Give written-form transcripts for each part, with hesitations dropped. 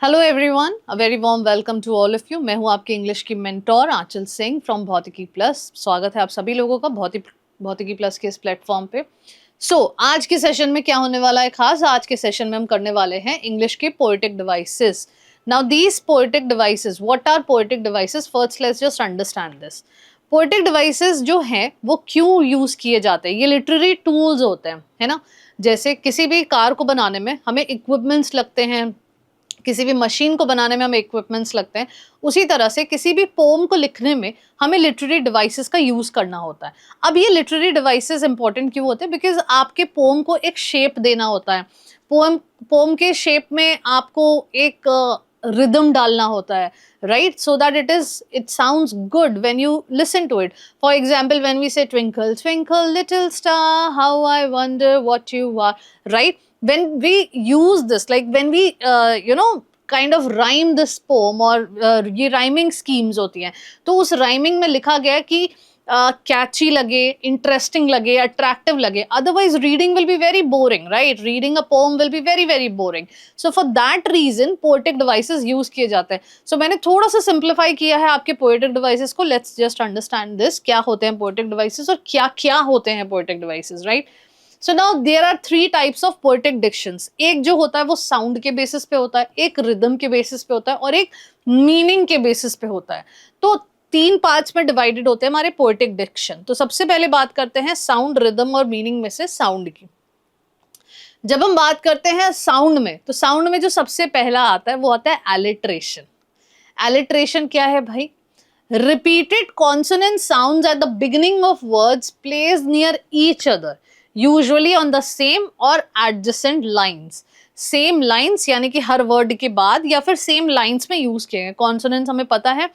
Hello everyone, a very warm welcome to all of you. मैं हूं आपके English की mentor Aanchal Singh from Bhautiki Plus. स्वागत है आप सभी लोगों का भौतिकी प्लस के इस प्लेटफॉर्म पे। आज के सेशन में क्या होने वाला है खास, आज के सेशन में हम करने वाले हैं इंग्लिश के poetic devices. Now these poetic devices, what are poetic devices? First let's just understand this. Poetic devices जो हैं वो क्यों यूज किए जाते हैं? ये लिटरेरी टूल्स होते हैं, है ना। जैसे किसी भी कार को बनाने में हमें इक्विपमेंट्स लगते हैं, किसी भी मशीन को बनाने में हमें इक्विपमेंट्स लगते हैं, उसी तरह से किसी भी पोम को लिखने में हमें लिटरेरी डिवाइसेस का यूज करना होता है। अब ये लिटरेरी डिवाइसेस इंपॉर्टेंट क्यों होते हैं? बिकॉज आपके पोम को एक शेप देना होता है। पोम पोम के शेप में आपको एक रिदम डालना होता है, right? So that it sounds good when you listen to it. For example, when we say twinkle twinkle little star how I wonder what you are, right? When we use this, like when we kind of rhyme this poem, और ये rhyming schemes होती हैं, तो उस rhyming में लिखा गया कि catchy लगे, interesting लगे, attractive लगे, otherwise reading will be very boring, right? Reading a poem will be very very boring. So for that reason poetic devices use किए जाते हैं। So मैंने थोड़ा सा simplify किया है आपके poetic devices को। Let's just understand this, क्या होते हैं poetic devices और क्या क्या होते हैं poetic devices, right? So now there are three types of poetic dictions. एक जो होता है वो साउंड के बेसिस पे होता है, एक रिदम के बेसिस पे होता है और एक मीनिंग के बेसिस पे होता है। तो तीन पार्ट्स में डिवाइडेड होते हैं हमारे पोएटिक डिक्शन। तो सबसे पहले बात करते हैं साउंड, रिदम और मीनिंग में से साउंड की। जब हम बात करते हैं साउंड में, तो साउंड में जो सबसे पहला आता है वो आता है एलिट्रेशन। एलिट्रेशन क्या है भाई? Repeated consonant sounds at the beginning of words placed near each other, usually on the same or adjacent lines. Same lines यानी कि हर वर्ड के बाद या फिर सेम लाइन्स में यूज किए गए। कॉन्सोनेंट्स हमें पता है,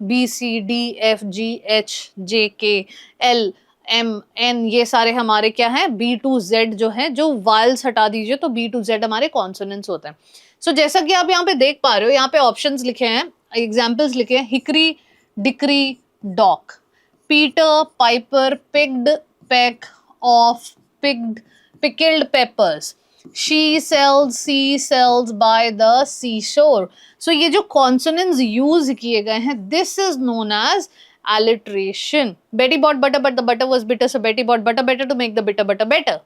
B C D F G H J K L M N, ये सारे हमारे क्या है, बी टू जेड जो है, जो वायल्स हटा दीजिए तो बी टू जेड हमारे कॉन्सोनेंट्स होते हैं। सो जैसा कि आप यहाँ पे देख पा रहे हो, यहाँ पे ऑप्शंस लिखे हैं, एग्जाम्पल्स लिखे हैं, hickory dickory dock, Peter Piper picked peck of pickled peppers, she sells by the seashore. So ये जो consonants use किए गए हैं, this is known as alliteration. Betty bought butter but the butter was bitter, so Betty bought butter better to make the bitter butter better.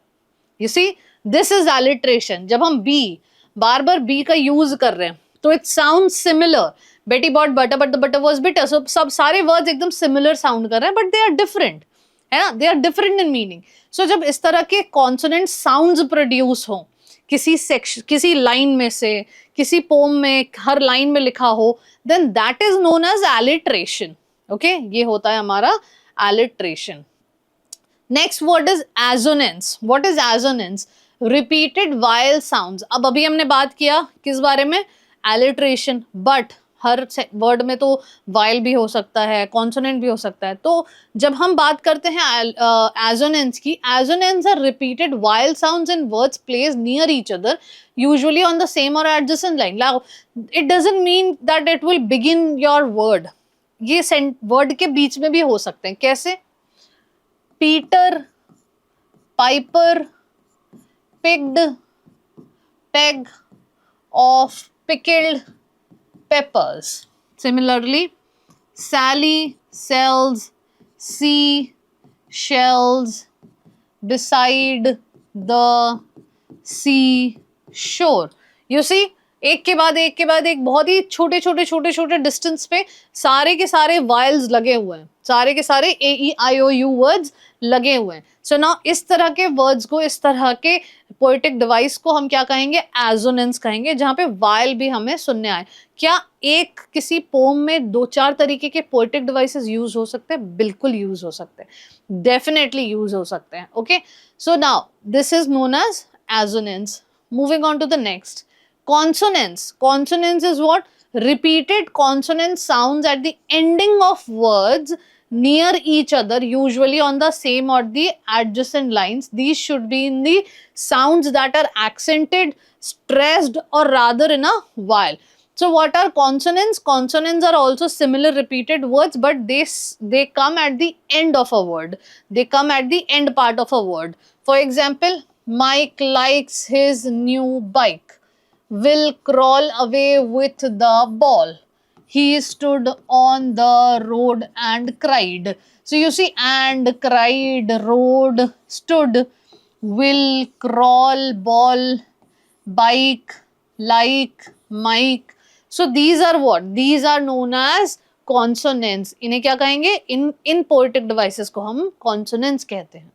You see, this is alliteration. जब हम B बार बार B का use कर रहे हैं तो it sounds similar. Betty bought butter but the butter was bitter. So सब सारे words एकदम similar sound कर रहे हैं, but they are different, है ना, they are different in meaning. So जब इस तरह के कॉन्सोनेंट साउंड्स प्रोड्यूस हो किसी सेक्शन, किसी लाइन में से, किसी पोम में हर लाइन में लिखा हो, then that is known as alliteration. Okay, ये होता है हमारा alliteration. Next word is assonance. What is assonance? Repeated vowel sounds. अब अभी हमने बात किया किस बारे में? एलिट्रेशन। बट हर वर्ड में तो वायल भी हो सकता है, कॉन्सोनेंट भी हो सकता है। तो जब हम बात करते हैं एजोनेंस की, assonance are repeated vowel sounds in words placed near each other, usually on the same or adjacent line. Now it doesn't mean that it will begin your word. ये वर्ड के बीच में भी हो सकते हैं। कैसे? Peter Piper picked peck of pickled peppers. Similarly, Sally sells seashells beside the seashore. You see, एक के बाद एक के बाद एक बहुत ही छोटे छोटे छोटे छोटे डिस्टेंस पे सारे के सारे वायल्स लगे हुए हैं, सारे के सारे ए ई आई ओ यू वर्ड्स लगे हुए हैं। सो नाउ इस तरह के वर्ड्स को, इस तरह के पोएटिक डिवाइस को हम क्या कहेंगे? एजोनेंस कहेंगे, जहां पे वायल भी हमें सुनने आए। क्या एक किसी पोम में दो चार तरीके के पोएटिक डिवाइसेस यूज हो सकते हैं? बिल्कुल यूज हो सकते हैं, डेफिनेटली यूज हो सकते हैं। Okay, so now this is known as assonance. Moving on to the next, consonants. Consonants is what? Repeated consonant sounds at the ending of words near each other, usually on the same or the adjacent lines. These should be in the sounds that are accented, stressed, or rather in a vowel. So what are consonants? Consonants are also similar repeated words, but they come at the end of a word. They come at the end part of a word. For example, Mike likes his new bike. will crawl away with the ball. He stood on the road and cried. So you see, and cried, road, stood, will, crawl, ball, bike, like, mic. So these are what? These are known as consonants. इन्हें क्या कहेंगे? इन poetic devices को हम consonants कहते हैं.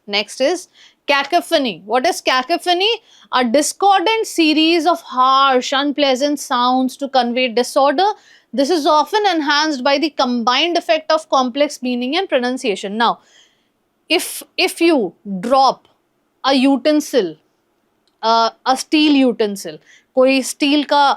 Next is cacophony. What is cacophony? A discordant series of harsh, unpleasant sounds to convey disorder. This is often enhanced by the combined effect of complex meaning and pronunciation. Now, if you drop a utensil, a steel utensil, कोई steel का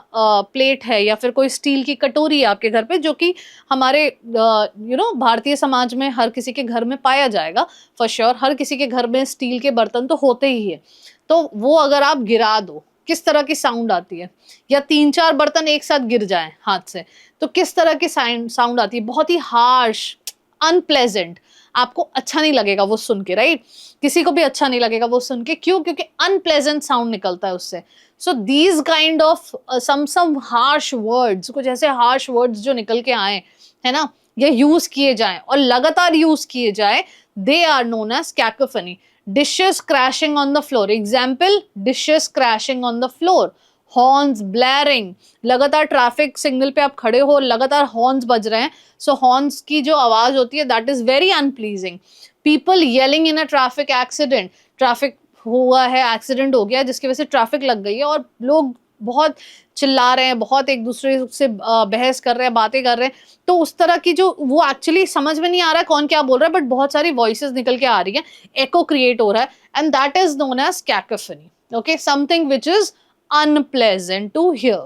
plate है या फिर कोई steel की कटोरी है आपके घर पे, जो कि हमारे भारतीय समाज में हर किसी के घर में पाया जाएगा फॉर श्योर. हर किसी के घर में स्टील के बर्तन तो होते ही है. तो वो अगर आप गिरा दो, किस तरह की साउंड आती है? या 3-4 बर्तन एक साथ गिर जाएं हाथ से, तो किस तरह की साउंड आती है? बहुत ही हार्श, अनप्लेजेंट. आपको अच्छा नहीं लगेगा वो सुन के, राइट? किसी को भी अच्छा नहीं लगेगा वो सुन के. क्यों? क्योंकि अनप्लेजेंट साउंड निकलता है उससे. So these kind of some harsh words, कुछ ऐसे हार्श वर्ड्स जो निकल के आए, है ना, या यूज किए जाए और लगातार यूज किए जाए, they are known as cacophony. Dishes crashing on the floor. Example, dishes crashing on the floor. Horns blaring. लगातार ट्रैफिक सिग्नल पे आप खड़े हो, लगातार हॉर्न्स बज रहे हैं. सो हॉर्न्स की जो आवाज होती है, that is very unpleasing. People yelling in a traffic accident. Traffic हुआ है, एक्सीडेंट हो गया जिसकी वजह से ट्रैफिक लग गई है और लोग बहुत चिल्ला रहे हैं, बहुत एक दूसरे से बहस कर रहे हैं, बातें कर रहे हैं. तो उस तरह की जो, वो एक्चुअली समझ में नहीं आ रहा है कौन क्या बोल रहा है, बट बहुत सारी वॉइसेस निकल के आ रही है, एको क्रिएट हो रहा है, and that is known as cacophony. Okay, something which is unpleasant to hear.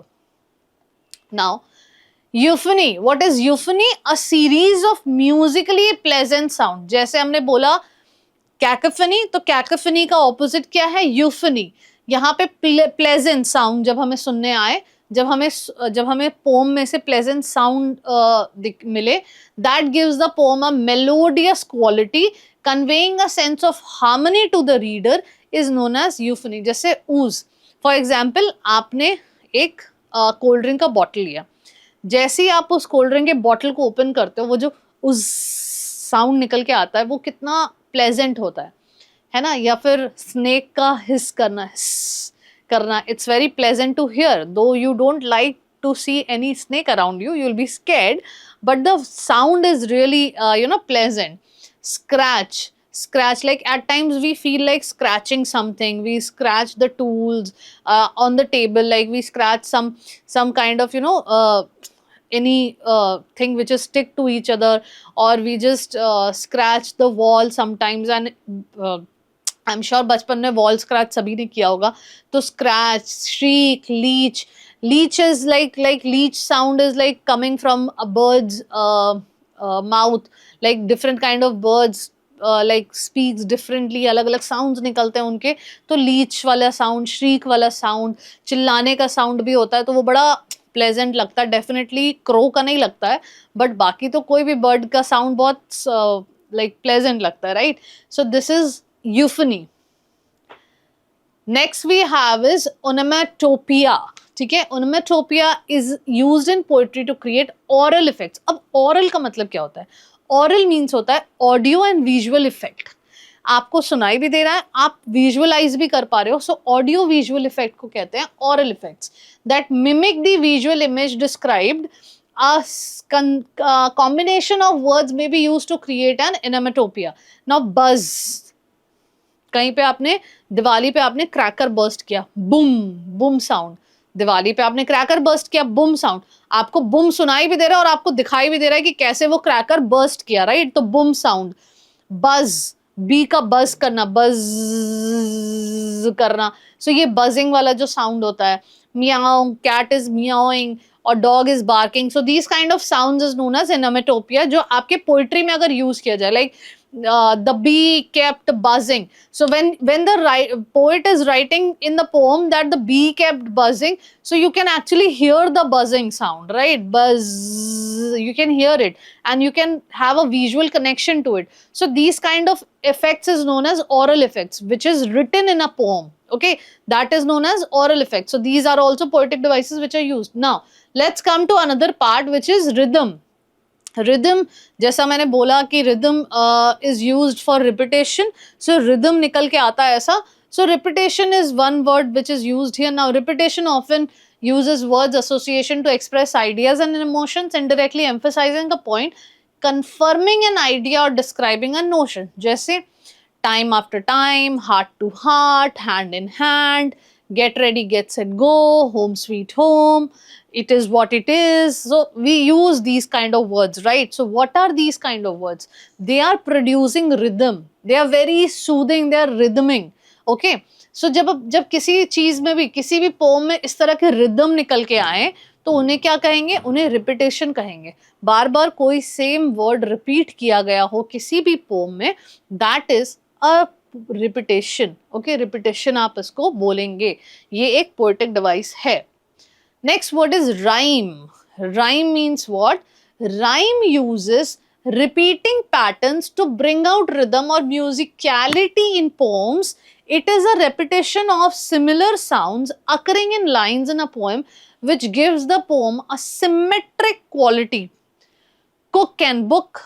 Now, euphony. What is euphony? A series of musically pleasant sound. जैसे हमने बोला cacophony, तो cacophony का opposite क्या है? euphony. यहाँ पे pleasant sound जब हमें सुनने आए, जब हमें poem में से pleasant sound मिले, that gives the poem a melodious quality, conveying a sense of harmony to the reader, is known as euphony. जैसे ooze. फॉर एग्जाम्पल, आपने एक कोल्ड ड्रिंक का बॉटल लिया. जैसे ही आप उस कोल्ड ड्रिंक के बॉटल को ओपन करते हो, वो जो उस साउंड निकल के आता है, वो कितना प्लेजेंट होता है ना? या फिर स्नेक का हिस करना, it's very pleasant to hear. Though you don't like to see any snake around you, you will be scared, but the sound is really pleasant. Scratch, like at times we feel like scratching something. We scratch the tools on the table, like we scratch some kind of any thing which is stick to each other, or we just scratch the wall sometimes. And I'm sure बचपन में wall scratch सभी ने किया होगा. तो scratch, shriek, leech is like leech sound is like coming from a bird's mouth, like different kind of birds like speaks differently, अलग अलग sounds निकलते हैं उनके. तो लीच वाला साउंड, श्रीक वाला साउंड, चिल्लाने का साउंड भी होता है, तो वो बड़ा प्लेजेंट लगता है. डेफिनेटली क्रो का नहीं लगता है, बट बाकी तो कोई भी बर्ड का साउंड बहुत लाइक प्लेजेंट लगता है, right? So this is euphony. Next we have is onomatopoeia. ठीक है, onomatopoeia is used in poetry to create aural effects. अब ऑरल का मतलब क्या होता है? ऑरल मीन्स होता है ऑडियो एंड विजुअल इफेक्ट. आपको सुनाई भी दे रहा है, आप विजुअलाइज भी कर पा रहे हो. सो ऑडियो विजुअल इफेक्ट को कहते हैं aural effects that mimic the visual image described. A combination of words may be used to create an onomatopoeia. Now buzz. कहीं पे आपने, दिवाली पे आपने क्रैकर बर्स्ट किया, बूम साउंड. दिवाली पे आपने क्रैकर बर्स्ट किया, बूम साउंड. आपको बूम सुनाई भी दे रहा है और आपको दिखाई भी दे रहा है कि कैसे वो क्रैकर बर्स्ट किया, राइट? तो बूम साउंड. बज, बी का बज करना, बज करना. सो ये बजिंग वाला जो साउंड होता है. मियाओ, कैट इज मियाओइंग और dog is barking. So these kind of sounds is known as onomatopoeia, जो आपके पोएट्री में अगर यूज किया जाए, like the bee kept buzzing. So when the poet is writing in the poem that the bee kept buzzing, so you can actually hear the buzzing sound, right? Buzz, you can hear it and you can have a visual connection to it. So these kind of effects is known as oral effects, which is written in a poem. Okay, that is known as oral effects. So these are also poetic devices which are used. Now let's come to another part, which is rhythm. Rhythm, जैसा मैंने बोला कि rhythm is used for repetition, so rhythm निकल के आता है ऐसा. So repetition is one word which is used here. Now repetition often uses words association to express ideas and emotions, indirectly emphasizing a point, confirming an idea or describing a notion. जैसे time after time, heart to heart, hand in hand, get ready, get set, go, home sweet home, it is what it is. So we use these kind of words, right? So what are these kind of words? They are producing rhythm. They are very soothing, they are rhythming. Okay, so जब किसी चीज में भी, किसी भी pome में इस तरह के रिदम निकल के आए तो उन्हें क्या कहेंगे? उन्हें रिपीटेशन कहेंगे. बार बार कोई सेम वर्ड रिपीट किया गया हो किसी भी पोम में, that is a repetition. Okay, repetition आप इसको बोलेंगे. ये एक पोएटिक डिवाइस है. Next word is rhyme. Rhyme means what? Rhyme uses repeating patterns to bring out rhythm or musicality in poems. It is a repetition of similar sounds occurring in lines in a poem which gives the poem a symmetric quality. Cook and book,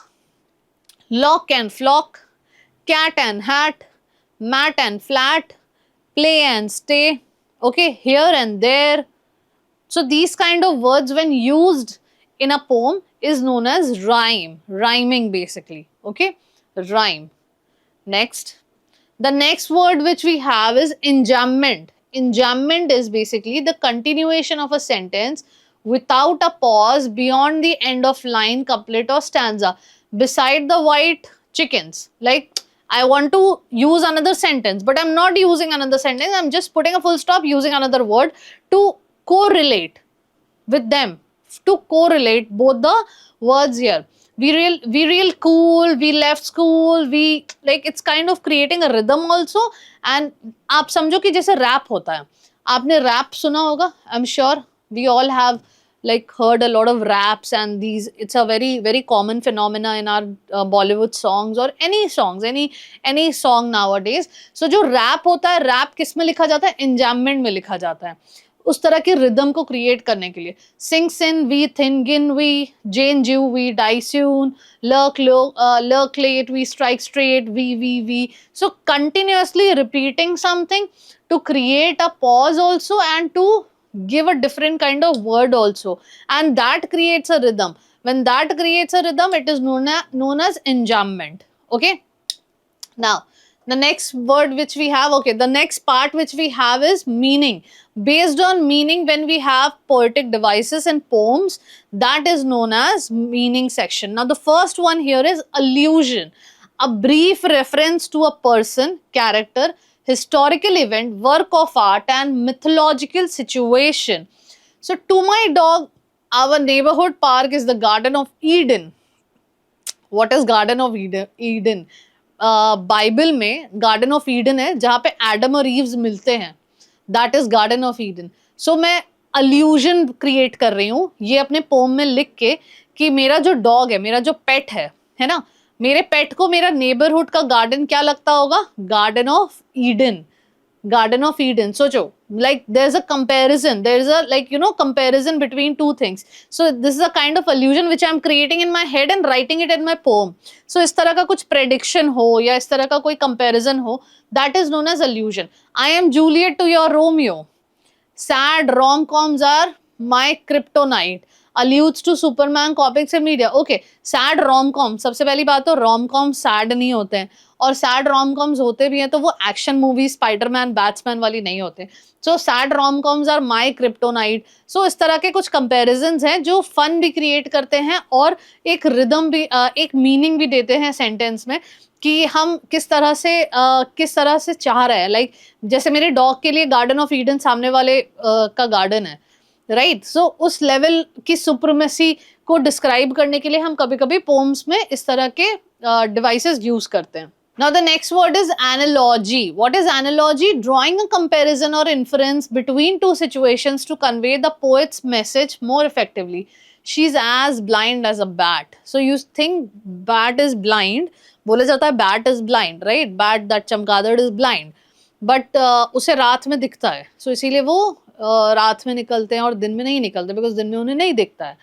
lock and flock, cat and hat, mat and flat, play and stay, okay, here and there. So these kind of words when used in a poem is known as rhyme, rhyming basically, okay, rhyme. Next, the next word which we have is enjambment. Enjambment is basically the continuation of a sentence without a pause beyond the end of line, couplet or stanza. Beside the white chickens, like I want to use another sentence, but I'm not using another sentence, I'm just putting a full stop, using another word to correlate with them, to correlate both the words here. We real cool, we left school, we like, it's kind of creating a rhythm also. And आप समझो कि जैसे rap होता है, आपने rap सुना होगा, I'm sure we all have like heard a lot of raps, and these, it's a very common phenomena in our Bollywood songs or any songs, any song nowadays. So जो rap होता है, rap किस में लिखा जाता है? enjambment में लिखा जाता है, उस तरह के रिदम को क्रिएट करने के लिए. Sing sin we thin gin we, jazz June we die soon, lurk late we strike straight, we. So continuously repeating something to create a pause also and to give a different kind of word also, and that creates a rhythm. When that creates a rhythm, it is known as enjambment. Okay, now the next word which we have, okay, the next part which we have is meaning. Based on meaning, when we have poetic devices and poems, that is known as meaning section. Now the first one here is allusion, a brief reference to a person, character, historical event, work of art and mythological situation. So to my dog, our neighborhood park is the Garden of Eden. What is Garden of Eden? Bible में Garden of Eden है जहाँ पे Adam और Eves मिलते हैं, that is Garden of Eden. So मैं allusion create कर रही हूँ ये अपने पोम में लिख के कि मेरा जो डॉग है, मेरा जो पेट है ना, मेरे पेट को मेरा नेबरहुड का गार्डन क्या लगता होगा? Garden of Eden. Garden of Eden. सोचो, like there's a comparison, there's a like comparison between two things. So this is a kind of allusion which I'm creating in my head and writing it in my poem. So इस तरह का कुछ prediction हो या इस तरह का कोई comparison हो, that is known as allusion. I am Juliet to your Romeo. Sad rom-coms are my kryptonite. Alludes to Superman comics and media. Okay, sad rom-com. सबसे पहली बात तो rom-com sad नहीं होते हैं, और सैड रोम कॉम्स होते भी हैं तो वो एक्शन मूवी स्पाइडरमैन बैट्समैन वाली नहीं होते. So sad rom coms are my kryptonite. So इस तरह के कुछ कंपैरिजंस हैं जो फन भी क्रिएट करते हैं और एक रिदम भी, एक मीनिंग भी देते हैं सेंटेंस में कि हम किस तरह से चाह रहे हैं. लाइक जैसे मेरे डॉग के लिए गार्डन ऑफ ईडन सामने वाले का गार्डन है, राइट. सो उस लेवल की सुप्रीमेसी को डिस्क्राइब करने के लिए हम कभी कभी पोम्स में इस तरह के डिवाइसेस यूज करते हैं. Now the next word is analogy. What is analogy? Drawing a comparison or inference between two situations to convey the poet's message more effectively. She's as blind as a bat. So you think bat is blind. बोला जाता है bat is blind, right? Bat, that चमगादड़ is blind. But उसे रात में दिखता है. So इसीलिए वो रात में निकलते हैं और दिन में नहीं निकलते, because दिन में उन्हें नहीं दिखता है.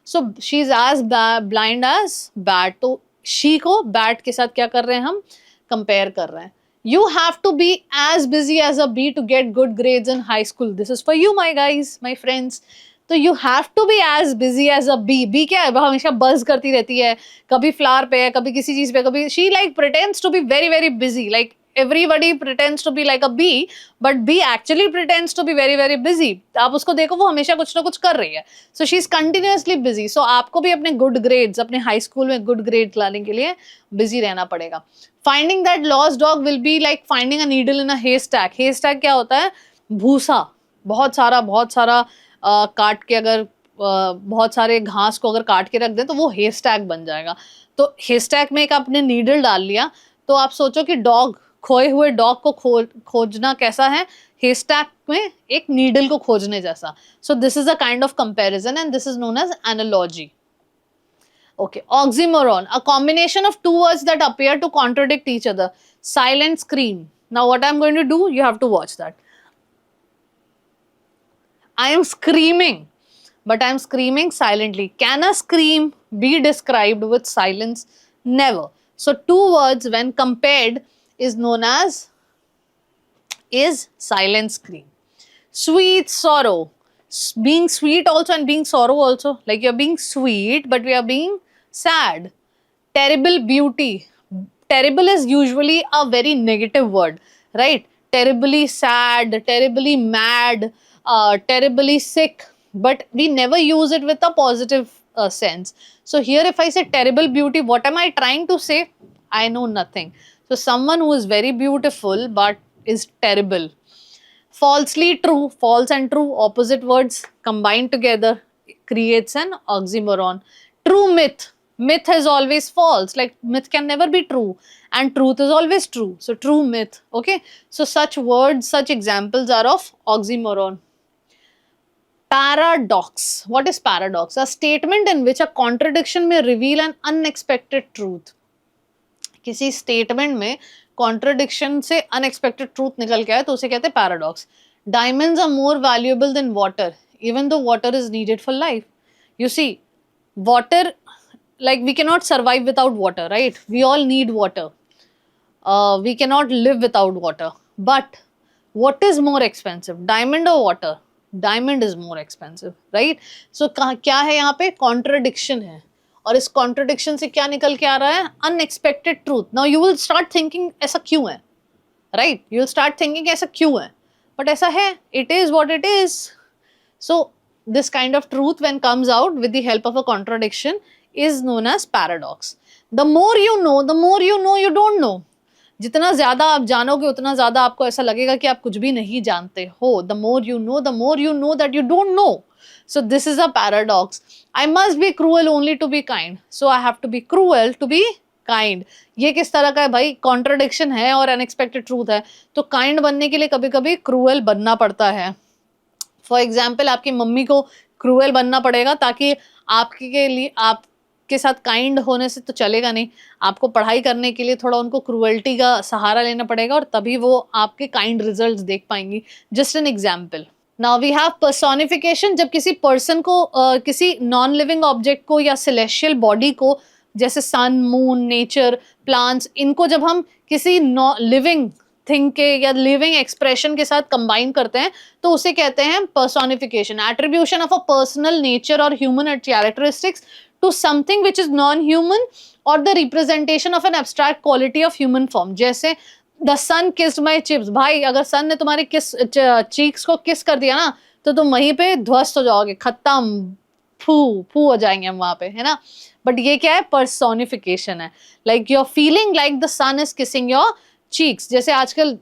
So she's as blind as bat. तो she को bat के साथ क्या कर रहे हैं हम? कंपेयर कर रहे हैं. You have to be as busy as a bee to get good grades in high school. This is for you, my guys, my friends. तो you have to be as busy as a bee. Bee क्या है? वो हमेशा buzz करती रहती है. कभी flower पे है, कभी किसी चीज पे, कभी she like pretends to be very very busy. Like everybody pretends to be like a bee, but bee actually pretends to be very very busy. आप उसको देखो, वो हमेशा कुछ ना कुछ कर रही है. So she is continuously busy. So आपको भी अपने good grades, अपने high school में good grades लाने के लिए busy रहना पड़ेगा. Finding that lost dog will be like finding a needle in a haystack. Haystack क्या होता है? भूसा. बहुत सारा काट के, अगर बहुत सारे घास को अगर काट के रख दें तो वो haystack बन जाएगा. तो haystack में एक आपने needle डाल लिया, तो आप सोचो कि डॉग, खोए हुए डॉग को खोजना कैसा है? haystack में एक needle को खोजने जैसा. So this is a kind of comparison and this is known as analogy. Okay, oxymoron, a combination of two words that appear to contradict each other. Silent scream. Now what I'm going to do, you have to watch that. I am screaming, but I'm screaming silently. Can a scream be described with silence? Never. So two words when compared is known as silent scream. Sweet sorrow. Being sweet also and being sorrow also. Like you're being sweet, but we are being sad. Terrible beauty. Terrible is usually a very negative word, right? Terribly sad, terribly mad, terribly sick, but we never use it with a positive sense. So here if I say terrible beauty, what am I trying to say? I know nothing. So someone who is very beautiful but is terrible. Falsely true, false and true, opposite words combined together creates an oxymoron. True myth. Myth is always false, like myth can never be true, and truth is always true. So true myth, okay? So such words, such examples are of oxymoron. Paradox. What is paradox? A statement in which a contradiction may reveal an unexpected truth. किसी statement में contradiction से unexpected truth निकल के आए तो उसे कहते हैं paradox. Diamonds are more valuable than water, even though water is needed for life. You see, water, like we cannot survive without water, right? We all need water. We cannot live without water. But what is more expensive, diamond or water? Diamond is more expensive, right? So क्या है यहाँ पे? Contradiction है. और इस contradiction से क्या निकल के आ रहा है? Unexpected truth. Now you will start thinking ऐसा क्यों है? Right? You will start thinking ऐसा क्यों है? But ऐसा है. It is what it is. So this kind of truth when comes out with the help of a contradiction is known as paradox. The more you know you don't know. जितना ज़्यादा आप जानोगे उतना ज़्यादा आपको ऐसा लगेगा कि आप कुछ भी नहीं जानते हो. The more you know that you don't know. So this is a paradox. I must be cruel only to be kind. So I have to be cruel to be kind. ये किस तरह का है भाई? Contradiction है और unexpected truth है. तो kind बनने के लिए कभी कभी cruel बनना पड़ता है. For example, आपकी मम्मी को cruel बनना पड़ेगा ताकि आपके लिए, आपके साथ काइंड होने से तो चलेगा नहीं. आपको पढ़ाई करने के लिए थोड़ा उनको क्रूएल्टी का सहारा लेना पड़ेगा और तभी वो आपके काइंड रिजल्ट्स देख पाएंगी. Just an example. Now we have personification. जब किसी पर्सन को, किसी नॉन लिविंग ऑब्जेक्ट को या सेलेस्टियल बॉडी को, जैसे सन, मून, नेचर, प्लांट्स, इनको जब हम किसी लिविंग थिंग के या लिविंग एक्सप्रेशन के साथ कंबाइन करते हैं तो उसे कहते हैं personification. Attribution of a personal nature or human characteristics to something which is non-human or the representation of an abstract quality of human form. जैसे the sun kissed my cheeks. भाई अगर sun ने तुम्हारे cheeks को kiss कर दिया ना तो तुम वहीं पे ध्वस्त हो जाओगे, खत्म, फू हो जाएंगे हम वहाँ पे, है ना. बट ये क्या है? personification है. Like you're feeling like the sun is kissing your cheeks. जैसे आजकल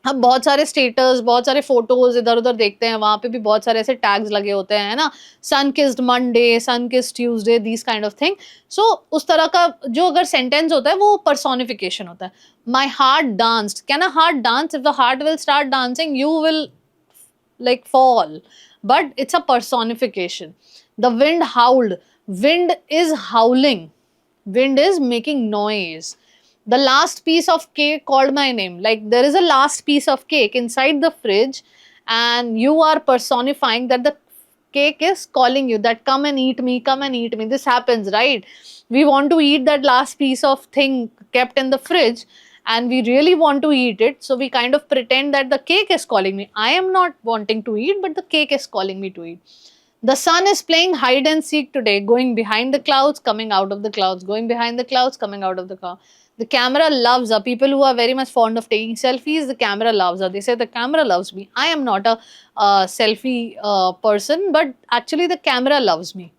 हम बहुत सारे स्टेटस, बहुत सारे फोटोज इधर उधर देखते हैं, वहां पे भी बहुत सारे ऐसे टैग्स लगे होते हैं ना, sun kissed Monday, sun kissed Tuesday, this kind of thing. So उस तरह का जो अगर सेंटेंस होता है वो पर्सोनिफिकेशन होता है। My heart danced, can a heart dance? If the heart will start dancing you will like fall, but it's a personification. The wind howled, wind is howling, wind is making noise. The last piece of cake called my name, like there is a last piece of cake inside the fridge and you are personifying that the cake is calling you, that come and eat me, come and eat me. This happens, right? We want to eat that last piece of thing kept in the fridge and we really want to eat it, so we kind of pretend that the cake is calling me. I am not wanting to eat, but the cake is calling me to eat. The sun is playing hide and seek today, going behind the clouds, coming out of the clouds, going behind the clouds, coming out of the clouds. The camera loves her. People who are very much fond of taking selfies, the camera loves her. They say the camera loves me. I am not a selfie person, but actually the camera loves me.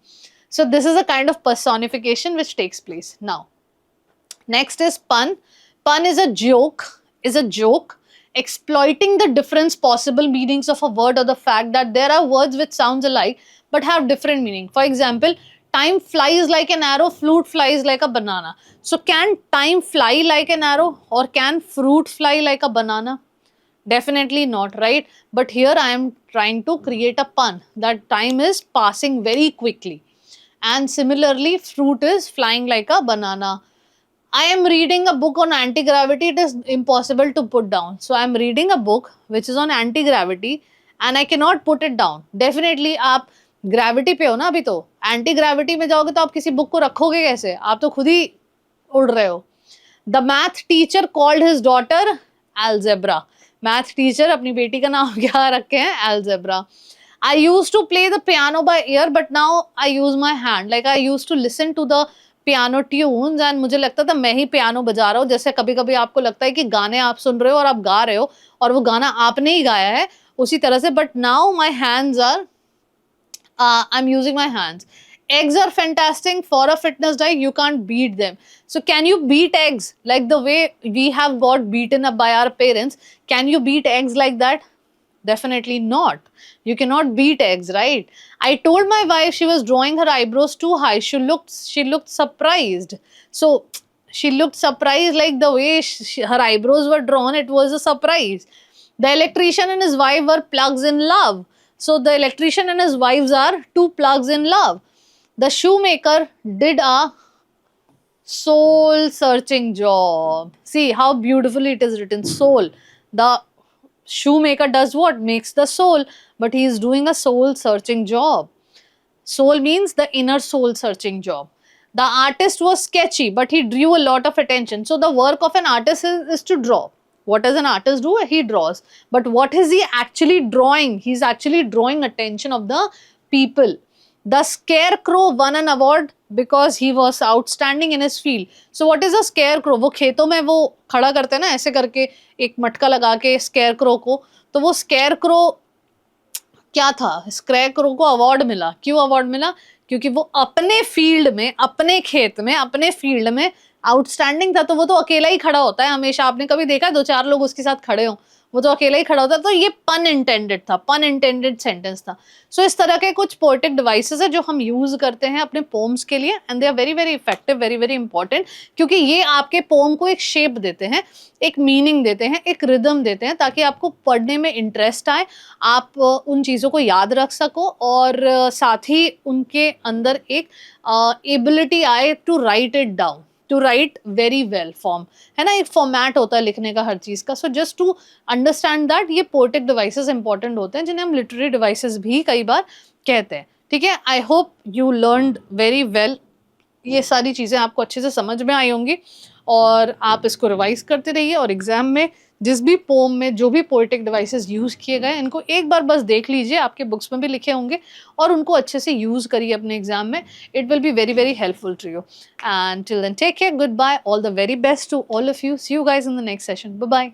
So this is a kind of personification which takes place. Now, next is pun. Pun is a joke exploiting the difference possible meanings of a word or the fact that there are words which sounds alike but have different meaning. For example, time flies like an arrow, fruit flies like a banana. So can time fly like an arrow or can fruit fly like a banana? Definitely not, right? But here I am trying to create a pun that time is passing very quickly. And similarly, fruit is flying like a banana. I am reading a book on anti-gravity. It is impossible to put down. So I am reading a book which is on anti-gravity and I cannot put it down. Definitely आप gravity पे हो ना अभी तो, anti-gravity में जाओगे तो आप किसी book को रखोगे कैसे? आप तो खुद ही उड़ रहे हो. The math teacher called his daughter algebra. Math teacher अपनी बेटी का नाम क्या रखे हैं? Algebra. I used to play the piano by ear, but now I use my hand. Like I used to listen to the piano tunes and मुझे लगता था मैं ही पियानो बजा रहा हूँ, जैसे कभी कभी आपको लगता है कि गाने आप सुन रहे हो और आप गा रहे हो और वो गाना आपने ही गाया है, उसी तरह से. But now my hands are, I am using my hands. Eggs are fantastic for a fitness diet. You can't beat them. So can you beat eggs like the way we have got beaten up by our parents? Can you beat eggs like that? Definitely not. You cannot beat eggs, right? I told my wife she was drawing her eyebrows too high. She looked surprised. So she looked surprised, like the way her eyebrows were drawn, it was a surprise. The electrician and his wife were plugs in love. So the electrician and his wives are two plugs in love. The shoemaker did a soul searching job. See how beautifully it is written, soul. The shoemaker does what? Makes the soul, but he is doing a soul searching job. Soul means the inner soul searching job. The artist was sketchy, but he drew a lot of attention. So the work of an artist is to draw. What does an artist do? He draws. But what is he actually drawing? He's actually drawing attention of the people. The scarecrow won an award because he was outstanding in his field. So what is a scarecrow? वो खेतों में वो खड़ा करते हैं ना ऐसे करके एक मटका लगा के scarecrow को, तो वो scarecrow क्या था? scarecrow को अवार्ड मिला. क्यों अवार्ड मिला? क्योंकि वो अपने फील्ड में, अपने खेत में, अपने फील्ड में आउटस्टैंडिंग था. तो वो तो अकेला ही खड़ा होता है हमेशा. आपने कभी देखा दो चार लोग उसके साथ खड़े हों? वो तो अकेला ही खड़ा होता है. तो ये पन इंटेंडेड था, पन इंटेंडेड सेंटेंस था. सो इस तरह के कुछ पोएटिक डिवाइसेस है जो हम यूज करते हैं अपने पोम्स के लिए and they are very very effective, very very important, क्योंकि ये आपके पोम को एक शेप देते हैं, एक मीनिंग देते हैं, एक रिदम देते हैं, ताकि आपको पढ़ने में इंटरेस्ट आए, आप उन चीज़ों को याद रख सको और साथ ही उनके अंदर एक एबिलिटी आए to write it down, to write very well. Form है ना, एक फॉर्मेट होता है लिखने का हर चीज़ का. So just to understand that ये पोएटिक डिवाइसेस इंपॉर्टेंट होते हैं, जिन्हें हम लिटरेरी डिवाइसेस भी कई बार कहते हैं. ठीक है, I hope you learned very well. ये सारी चीज़ें आपको अच्छे से समझ में आई होंगी और आप इसको रिवाइज करते रहिए और एग्जाम में जिस भी पोम में जो भी पोएटिक डिवाइसेस यूज़ किए गए इनको एक बार बस देख लीजिए, आपके बुक्स में भी लिखे होंगे, और उनको अच्छे से यूज़ करिए अपने एग्जाम में. It will be very very helpful to you. And till then take care, good bye, all the very best to all of you. See you guys in the next session. Bye bye.